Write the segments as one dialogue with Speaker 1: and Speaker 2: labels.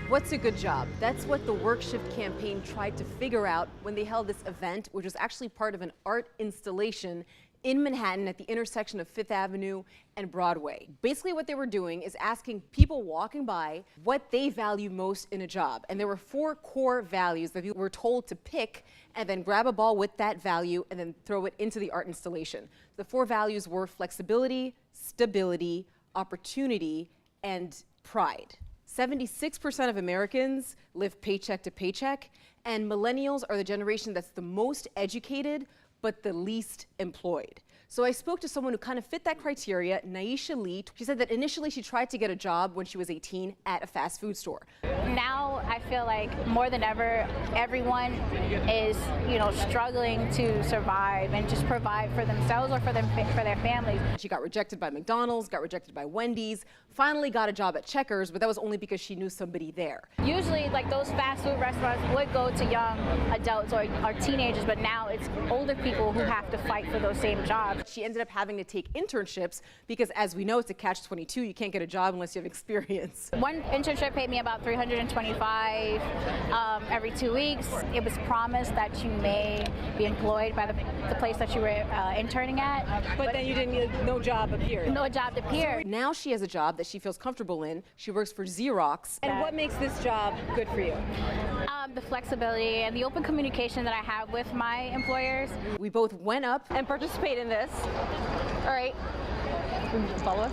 Speaker 1: What's a good job? That's what the Work Shift campaign tried to figure out when they held this event, which was actually part of an art installation in Manhattan at the intersection of Fifth Avenue and Broadway. Basically what they were doing is asking people walking by what they value most in a job. And there were 4 core values that people were told to pick and then grab a ball with that value and then throw it into the art installation. The 4 values were flexibility, stability, opportunity, and pride. 76% of Americans live paycheck to paycheck, and millennials are the generation that's the most educated but the least employed. So I spoke to someone who kind of fit that criteria, Naisha Lee. She said that initially she tried to get a job when she was 18 at a fast food store.
Speaker 2: Now I feel like more than ever, everyone is, struggling to survive and just provide for themselves or for their families.
Speaker 1: She got rejected by McDonald's, got rejected by Wendy's, finally got a job at Checkers, but that was only because she knew somebody there.
Speaker 2: Usually, like those fast food restaurants would go to young adults or teenagers, but now it's older people who have to fight for those same jobs.
Speaker 1: She ended up having to take internships because, as we know, it's a catch-22. You can't get a job unless you have experience.
Speaker 2: One internship paid me about $325 every 2 weeks. It was promised that you may be employed by the place that you were interning at.
Speaker 1: But then you didn't, no job appeared.
Speaker 2: No job appeared.
Speaker 1: Now she has a job that she feels comfortable in. She works for Xerox.
Speaker 3: And what makes this job good for you?
Speaker 2: The flexibility and the open communication that I have with my employers.
Speaker 1: We both went up
Speaker 3: And participate in this. All right. Follow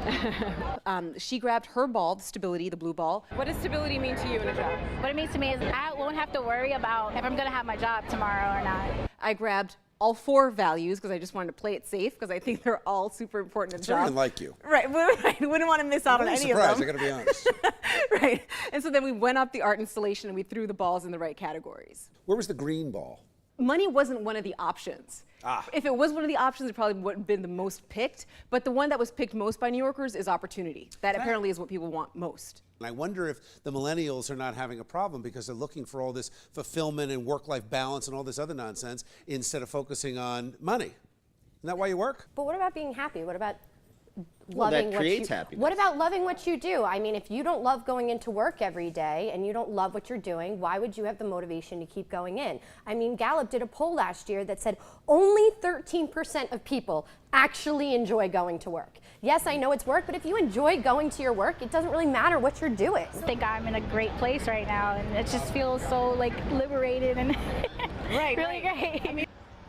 Speaker 3: us.
Speaker 1: She grabbed her ball, the stability, the blue ball.
Speaker 3: What does stability mean to you in a job?
Speaker 2: What it means to me is I won't have to worry about if I'm going to have my job tomorrow or not.
Speaker 1: I grabbed all 4 values because I just wanted to play it safe because I think they're all super important in the job.
Speaker 4: Very unlike you.
Speaker 1: Right, we wouldn't want to miss out on any of them.
Speaker 4: I gotta be honest.
Speaker 1: Right, and so then we went up the art installation and we threw the balls in the right categories.
Speaker 4: Where was the green ball?
Speaker 1: Money wasn't one of the options. If it was one of the options, it probably would have been the most picked, but the one that was picked most by New Yorkers is opportunity. That apparently is what people want most.
Speaker 4: And I wonder if the millennials are not having a problem because they're looking for all this fulfillment and work-life balance and all this other nonsense instead of focusing on money. Isn't that why you work?
Speaker 5: But what about being happy? What about
Speaker 6: Well,
Speaker 5: loving
Speaker 6: that creates happiness.
Speaker 5: What about loving what you do? I mean, if you don't love going into work every day and you don't love what you're doing, why would you have the motivation to keep going in? I mean, Gallup did a poll last year that said only 13% of people actually enjoy going to work. Yes, I know it's work, but if you enjoy going to your work, it doesn't really matter what you're doing.
Speaker 2: I think I'm in a great place right now, and it just feels so liberated and really great.